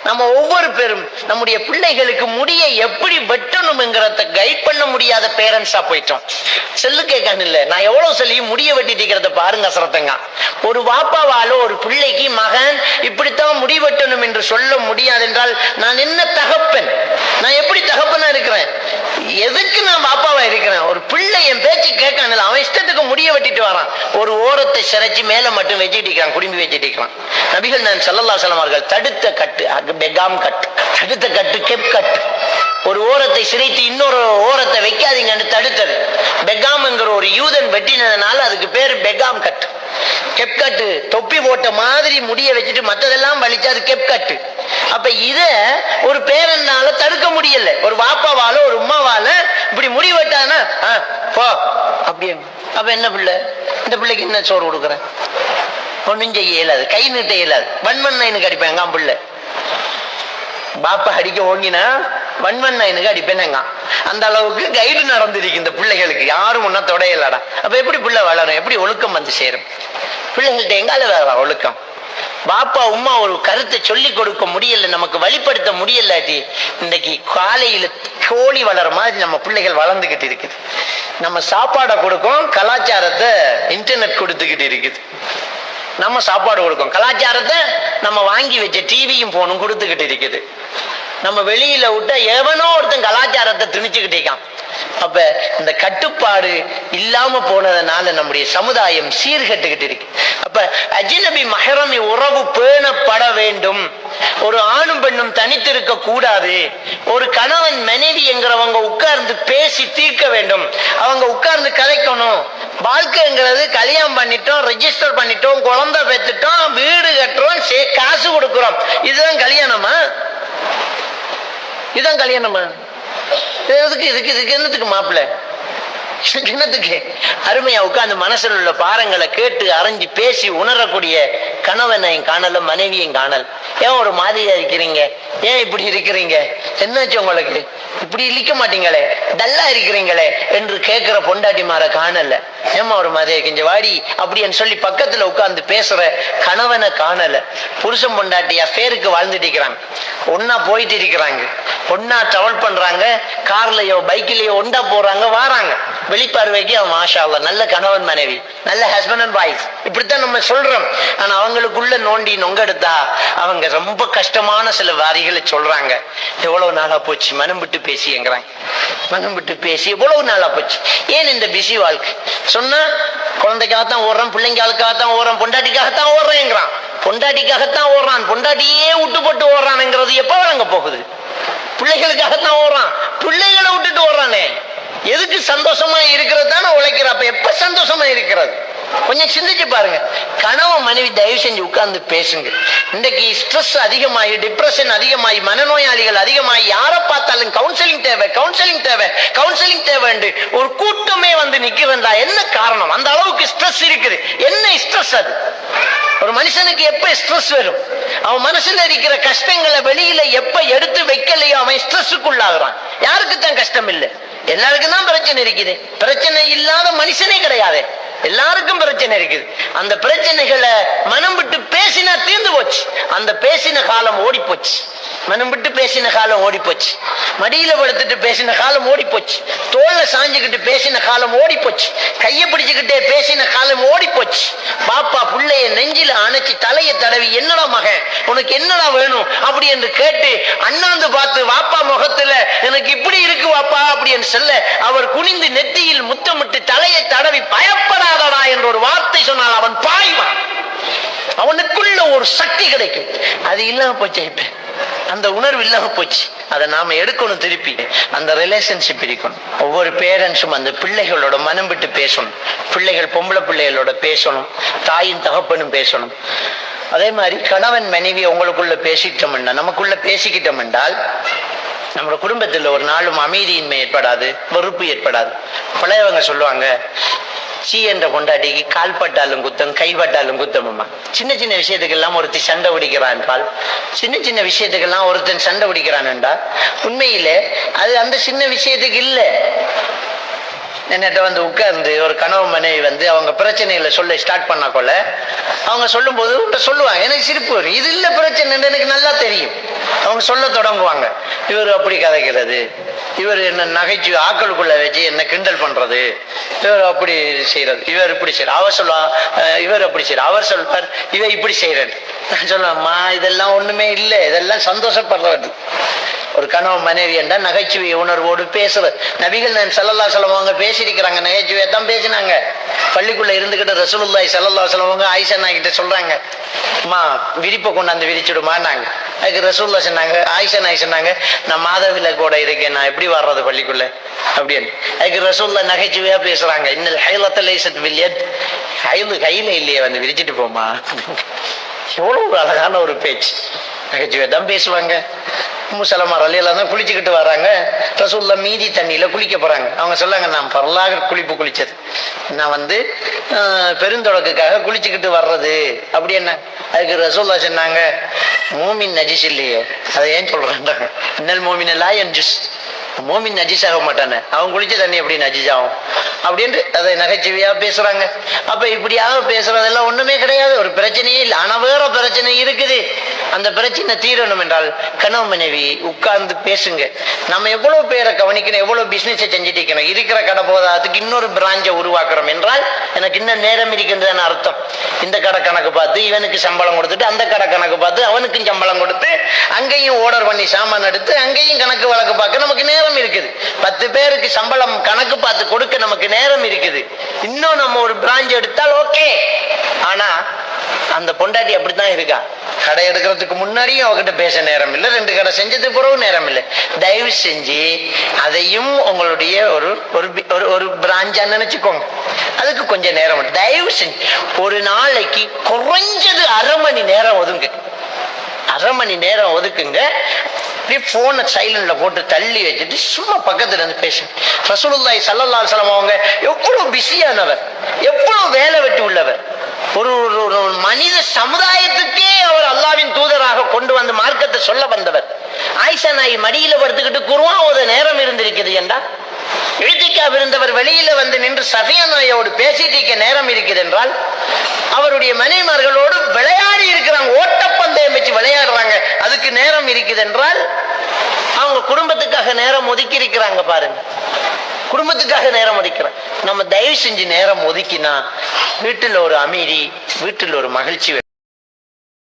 நம்ம ஒவ்வொரு பேரும் நம்முடைய பிள்ளைகளுக்கு முடியை எப்படி வெட்டணும்ங்கிறத கைட் பண்ண முடியாத பேரண்ட்ஸா போயிட்டோம். செல்லு கேட்கான்னு இல்ல, நான் எவ்வளவு சொல்லி முடிய வெட்டிட்டு பாருங்க சரத்தங்க. ஒரு வாப்பாவால ஒரு பிள்ளைக்கு மகன் இப்படித்தான் முடி வெட்டணும் என்று சொல்ல முடியாது என்றால் நான் என்ன தகப்பன்? நான் எப்படி தகப்பனா இருக்கிறேன்? எதுக்கு நான் பாப்பாவா இருக்கிறேன்? ஒரு பிள்ளை என் பேச்சு கேட்கான்ல, அவன் இஷ்டத்துக்கு முடிய வெட்டிட்டு வரான். ஒரு ஓரத்தை சிரைச்சு மேல மட்டும் வச்சுட்டு இருக்கிறான், குடும்பி வச்சுட்டு இருக்கிறான். நபிகள் நான் ஸல்லல்லாஹு அலைஹி வஸல்லம் அவர்கள் தடுத்த கட்டு பெகாம் கட்டு, தடுத்த கட்டு கெப் கட்டு. ஒரு ஓரத்தை சிரைத்து இன்னொரு ஓரத்தை வைக்காதீங்கன்னு தடுத்தது. பெகாம்ங்கிற ஒரு யூதன் வெட்டினதுனால அதுக்கு பேரு பெகாம் கட்டு. கெப் கட்டு தொப்பி போட்ட மாதிரி முடிய வச்சுட்டு மற்றதெல்லாம் வலிச்சு அது கெப் கட்டு. அப்ப இத ஒரு பேரனால தடுக்க முடியல. ஒரு வாப்பாவால ஒரு உமாவால இப்படி முடி வெட்டானா போ அப்படியே. அப்ப என்ன பிள்ளை? இந்த பிள்ளைக்கு என்ன சோறு கொடுக்குறேன்? ஒன்னும் செய்ய இயலாது, கை நீட்ட இயலாது. வன்மன் அடிப்பேன் பிள்ளை. பாப்பா அடிக்க ஓங்கினா வன்மன் அடிப்பேன். அந்த அளவுக்கு கைடு நடந்திருக்கு இந்த பிள்ளைகளுக்கு. யாரும் ஒன்னும் தொடையலாடா. அப்ப எப்படி பிள்ளை வளரும்? எப்படி ஒழுக்கம் வந்து சேரும்? பிள்ளைகள்கிட்ட எங்கால வேற ஒழுக்கம்? பாப்பா உமா ஒரு கருத்தை சொல்லி கொடுக்க முடியல, நமக்கு வழிப்படுத்த முடியலாட்டி இன்னைக்கு காலையில கோழி வளர மாதிரி நம்ம பிள்ளைகள் வளர்ந்துகிட்டு இருக்குது. நம்ம சாப்பாடை கொடுக்கும், கலாச்சாரத்தை இன்டர்நெட் கொடுத்துக்கிட்டு இருக்குது. நம்ம சாப்பாடு கொடுக்கும், கலாச்சாரத்தை நம்ம வாங்கி வச்ச டிவியும் போனும் கொடுத்துக்கிட்டு இருக்குது. நம்ம வெளியில விட்டா எவனோ ஒருத்தன் கலாச்சாரத்தை திணிச்சுக்கிட்டே இருக்கான். அப்ப இந்த கட்டுப்பாடு இல்லாம போனதுனால நம்முடைய சமுதாயம் சீர்கட்டுக்கிட்டு இருக்கு. அப்ப அஜ்னபி மஹரமி உறவு பேணப்பட வேண்டும். ஒரு ஆணும் பெண்ணும் தனித்திருக்க கூடாது. ஒரு கணவன் மனைவி என்கிறவங்க உட்கார்ந்து பேசி தீர்க்க வேண்டும். அவங்க உட்கார்ந்து கதைக்கணும். வாழ்க்கைங்கிறது கல்யாணம் பண்ணிட்டோம், ரெஜிஸ்டர் பண்ணிட்டோம், குழந்தை பெற்றுட்டோம், வீடு கட்டுறோம், காசு கொடுக்கிறோம். இதுதான் கல்யாணமா? இதுதான் கல்யாணமா? இதுக்கு என்னத்துக்கு மாப்பிள்ள? என்னத்துக்கு? அருமையா உட்கார்ந்து மனசுல உள்ள பாரங்களை கேட்டு அறிஞ்சு பேசி உணரக்கூடிய கணவனையும் காணல, மனைவியும் காணல். ஏன் ஒரு மாதிரியா இருக்கிறீங்க? ஏன் இப்படி இருக்கிறீங்க? என்னாச்சு உங்களுக்கு? இப்படி இழிக்க மாட்டீங்களே, டல்லா இருக்கிறீங்களே என்று கேட்கிற பொண்டாட்டிமார காணல. ஏமா ஒரு மாதிரியா இருக்கீங்க, வாடி அப்படின்னு சொல்லி பக்கத்துல உட்கார்ந்து பேசுற கணவனை காணல. புருஷன் பொண்டாட்டி அஃபேருக்கு வாழ்ந்துட்டு இருக்கிறாங்க, ஒன்னா போயிட்டு இருக்கிறாங்க, ஒன்னா டிராவல் பண்றாங்க, கார்லயோ பைக்லயோ ஒண்டா போறாங்க, வாராங்க. வெளிப்பார்வைக்கு அவன் மாஷா அல்லாஹ் நல்ல கணவன் மனைவி, நல்ல ஹஸ்பண்ட் அண்ட் வைஃப், இப்படித்தான் நம்ம சொல்றோம். ஆனா அவங்களுக்குள்ள நோண்டி நொங்கெடுத்தா அவங்க ரொம்ப கஷ்டமான சில வாரிகளை சொல்றாங்க. எவ்வளவு நாளா போச்சு மனம் விட்டு பேசிங்கிறாங்க. மனம் விட்டு பேசி எவ்வளவு நாளா போச்சு. ஏன் இந்த பிஸி வாழ்க்கை? சொன்னா குழந்தைக்காகத்தான் ஓடுறான், பிள்ளைங்களுக்காகத்தான் ஓடுறான், பொண்டாட்டிக்காகத்தான் ஓடுறேங்கிறான். பொண்டாட்டிக்காகத்தான் ஓடுறான், பொண்டாட்டியே விட்டு போட்டு ஓடுறான்ங்கிறது எப்ப வழங்க போகுது? பிள்ளைகளுக்காகத்தான் ஓடுறான், பிள்ளைகளை விட்டுட்டு ஓடுறானே. எதுக்கு? சந்தோஷமா இருக்கிறது தானே உழைக்கிற. அப்ப எப்ப சந்தோஷமா இருக்கிறது? கொஞ்சம் சிந்திச்சு பாருங்க. கணவன் மனைவி தயவு செஞ்சு உட்கார்ந்து பேசுங்க. இன்றைக்கு ஸ்ட்ரெஸ் அதிகமாகி, டிப்ரெஷன் அதிகமாகி, மனநோயாளிகள் அதிகமாகி, யாரை பார்த்தாலும் கவுன்சிலிங் தேவை, கவுன்சிலிங் தேவை, கவுன்சிலிங் தேவை என்று ஒரு கூட்டமே வந்து நிக்கிறதா? என்ன காரணம்? அந்த அளவுக்கு ஸ்ட்ரெஸ் இருக்குது. என்ன ஸ்ட்ரெஸ் அது? ஒரு மனுஷனுக்கு எப்ப ஸ்ட்ரெஸ் வரும்? அவன் மனசுல இருக்கிற கஷ்டங்களை வெளியில எப்ப எடுத்து வைக்கலையோ அவன் ஸ்ட்ரெஸ்ஸுக்குள்ளாகிறான். யாருக்கு தான் கஷ்டம் இல்லை? எல்லாருக்கும் தான் பிரச்சனை இருக்குது. பிரச்சனை இல்லாத மனுஷனே கிடையாது. எல்லாருக்கும் பிரச்சனை இருக்குது. அந்த பிரச்சனைகளை மனம் விட்டு பேசினா தீர்ந்து போச்சு. அந்த பேசின காலம் ஓடி போச்சு. மனம் விட்டு பேசின காலம் ஓடி போச்சு. மடியில படுத்துட்டு பேசின காலம் ஓடி போச்சு. தோல்ல சாஞ்சுக்கிட்டு பேசின காலம் ஓடி போச்சு. கையை பிடிச்சுக்கிட்டே பேசின காலம் ஓடி போச்சு. பாப்பா பிள்ளைய நெஞ்சில அணைச்சி தலையை தடவி என்னடா மகன் உனக்கு என்னடா வேணும் அப்படி என்று கேட்டு அண்ணாந்து பார்த்து வாப்பா முகத்துல எனக்கு இப்படி இருக்கு வாப்பா அப்படின்னு சொல்ல அவர் குனிந்து நெத்தியில் முத்தமிட்டு தலையை தடவி பயப்படாதடா என்ற ஒரு வார்த்தை சொன்னால் அவன் பாய்வான். அவனுக்குள்ள ஒரு சக்தி கிடைக்கும். அது இல்லாம போச்சு. இப்ப அந்த உணர்வு இல்லாம போச்சு. அதை நாம எடுக்கணும். திருப்பி அந்த ரிலேஷன்ஷிப் இருக்கணும். ஒவ்வொரு பேரண்ட்ஸும் அந்த பிள்ளைகளோட மனம் விட்டு பேசணும். பிள்ளைகள் பொம்பளை பிள்ளைகளோட பேசணும், தாயின் தகப்பனும் பேசணும். அதே மாதிரி கணவன் மனைவி உங்களுக்குள்ள பேசிட்டோம்னா, நமக்குள்ள பேசிக்கிட்டோம் என்றால் நம்ம குடும்பத்தில் ஒரு நாளும் அமைதியின்மை ஏற்படாது, வெறுப்பு ஏற்படாது. பழையவங்க சொல்லுவாங்க, சீ என்ற கொண்டாட்டிக்கு கால் பட்டாலும் குத்தம், கைப்பட்டாலும் குத்தம்மா. சின்ன சின்ன விஷயத்துக்கெல்லாம் ஒருத்தி சண்டை பிடிக்கிறான் என்றால், சின்ன சின்ன விஷயத்துக்கெல்லாம் ஒருத்தன் சண்டை பிடிக்கிறான் என்றால் உண்மையிலே அது அந்த சின்ன விஷயத்துக்கு இல்லை. என்னட்ட வந்து உட்கார்ந்து ஒரு கணவன் மனைவி வந்து அவங்க பிரச்சனைகளை சொல்ல ஸ்டார்ட் பண்ண கொள்ள அவங்க சொல்லும் போது சொல்லுவாங்க, எனக்கு சிரிப்பு வரும். இது இல்ல பிரச்சனை எனக்கு நல்லா தெரியும். அவங்க சொல்ல தொடங்குவாங்க, இவர் அப்படி கதைக்கிறது, இவர் என்ன நகைச்சுவை ஆக்களுக்குள்ள வச்சு என்ன கிண்டல் பண்றது, இவர் அப்படி செய்யறது, இவர் இப்படி செய்யற, அவர் சொல்லுவா இவர் அப்படி செய்யற, அவர் சொல்வார் இவர் இப்படி செய்யறது. நான் சொல்லுவேன்மா இதெல்லாம் ஒண்ணுமே இல்லை, இதெல்லாம் சந்தோஷப்படுறது. ஒரு கணவன் மனைவி என்றா நகைச்சுவை உணர்வோடு பேசுறது. நபிகள் நாயகம் ஸல்லல்லாஹு அலைஹி வஸல்லம் அவங்க பேசியிருக்கிறாங்க, நகைச்சுவையை தான் பேசினாங்க. பள்ளிக்குள்ள இருந்துகிட்ட ரசூலுல்லாஹி ஸல்லல்லாஹு அலைஹி வஸல்லம் அவங்க ஆயிஷா நாயகி கிட்ட சொல்றாங்க, அம்மா விரிப்பை கொண்டாந்து விரிச்சுடுமான்னாங்க. அதுக்கு ரசூலுல்லாஹ் சொன்னாங்க, ஆயிஷா நாயகி சொன்னாங்க, நான் மாதவிலக்கோட இருக்கேன், நான் எப்படி வர்றது பள்ளிக்குள்ள அப்படின்னு. அதுக்கு ரசூலுல்லாஹ் நகைச்சுவையா பேசுறாங்க, இன்னல் ஹைலத்த லைஸத் பில் யத், ஹைலு கையில இல்லையே, வந்து விரிச்சிட்டு போமா. எவ்வளவு ஒரு அழகான ஒரு பேச்சு. நகைச்சுவை தான் பேசுவாங்க. முசலமா ரலியல்லாஹு தான் குளிச்சுக்கிட்டு வராங்க. ரசூலுல்லாஹ் மீதி தண்ணியில குளிக்க போறாங்க. அவங்க சொல்லாங்க, நான் பரலாக குளிப்பு குளிச்சது, நான் வந்து பெருந்தொடக்குக்காக குளிச்சுக்கிட்டு வர்றது அப்படி என்ன. அதுக்கு ரசூலுல்லாஹ் சொன்னாங்க, மூமின் நஜிஸ் இல்லையே, அதை ஏன் சொல்றாங்க, இன்னல் மூமின் லா யன்ஜுஸ், மோமின் நஜீஸ் ஆக மாட்டானே, அவன் குளிச்ச தண்ணி எப்படி நஜீஸ் ஆகும் அப்படின்ட்டு அதை நகைச்சுவையா பேசுறாங்க. அப்ப இப்படியாக பேசுறதெல்லாம் ஒண்ணுமே கிடையாது, ஒரு பிரச்சனையே இல்லை. ஆனா வேற பிரச்சனை இருக்குது. அந்த பிரச்சனை தீரணும் என்றால் கணவன் மனைவி உட்கார்ந்து பேசுங்க. நம்ம எவ்வளவு பேரை கவனிக்கணும், எவ்வளவு பிசினஸ் செஞ்சுட்டு இருக்கணும். இருக்கிற கடை போதா அதுக்கு இன்னொரு பிராஞ்சை உருவாக்குறோம் என்றால் எனக்கு இன்னும் நேரம் இருக்கின்றதுன்னு அர்த்தம். இந்த கடை கணக்கு பார்த்து இவனுக்கு சம்பளம் கொடுத்துட்டு, அந்த கடை கணக்கு பார்த்து அவனுக்கும் சம்பளம் கொடுத்து, அங்கேயும் ஆர்டர் பண்ணி சாமான் எடுத்து, அங்கேயும் கணக்கு வழக்கு பார்க்க நமக்கு நேரம் இருக்குது. 10 பேருக்கு சம்பளம் கணக்கு பார்த்து கொடுக்க நமக்கு நேரம் இருக்குது. இன்னும் நம்ம ஒரு பிரான்ச் எடுத்தால் ஓகே. ஆனா அந்த பொண்டாட்டி அப்படித்தான் இருக்கா. கடை எடுக்கிறதுக்கு முன்னாடியும் அவகிட்ட பேச நேரம் இல்லை, 2 கடை செஞ்சதுக்கு பிறகு நேரம் இல்லை. தயவு செஞ்சு அதையும் உங்களுடைய ஒரு ஒரு பிராஞ்சா நினைச்சுக்கோங்க. அதுக்கு கொஞ்சம் நேரம், தயவு செஞ்சு ஒரு நாளைக்கு குறைஞ்சது 1/2 மணி நேரம் ஒதுங்க. 1/2 மணி நேரம் ஒதுக்குங்க. போனை சைலண்ட்ல போட்டு தள்ளி வச்சுட்டு சும்மா பக்கத்துல இருந்து பேசுங்க. ரசூலுல்லாஹி ஸல்லல்லாஹு அலைஹி வஸல்லம் அவங்க எவ்வளவு பிஸியானவர், எவ்வளவு வேலை வெட்டி உள்ளவர். ஒரு மனித சமுதாயத்துக்கே அவர் அல்லாஹ்வின் தூதராக கொண்டு வந்து மார்க்கத்தை சொல்ல வந்தவர். ஆயிஷா நாயகி மடியில படுத்துக்கிட்டு குர்ஆன் ஓத நேரம் இருந்திருக்குது என்றா, இழ்திகாஃப் இருந்தவர் வெளியில வந்து நின்று சஃபியா நாயோடு பேசிட்டு இருக்க நேரம் இருக்குது என்றால், அவருடைய மனைவிமார்களோடு விளையாடி இருக்கிறாங்க, ஓட்டப்பந்தயம் வச்சு விளையாடுறாங்க, அதுக்கு நேரம் இருக்குது என்றால் அவங்க குடும்பத்துக்காக நேரம் ஒதுக்கி இருக்கிறாங்க. பாருங்க, குடும்பத்துக்காக நேரம் ஒதுக்கிறாங்க. நம்ம தயவு செஞ்சு நேரம் ஒதுக்கினா வீட்டில் ஒரு அமைதி, வீட்டில் ஒரு மகிழ்ச்சி.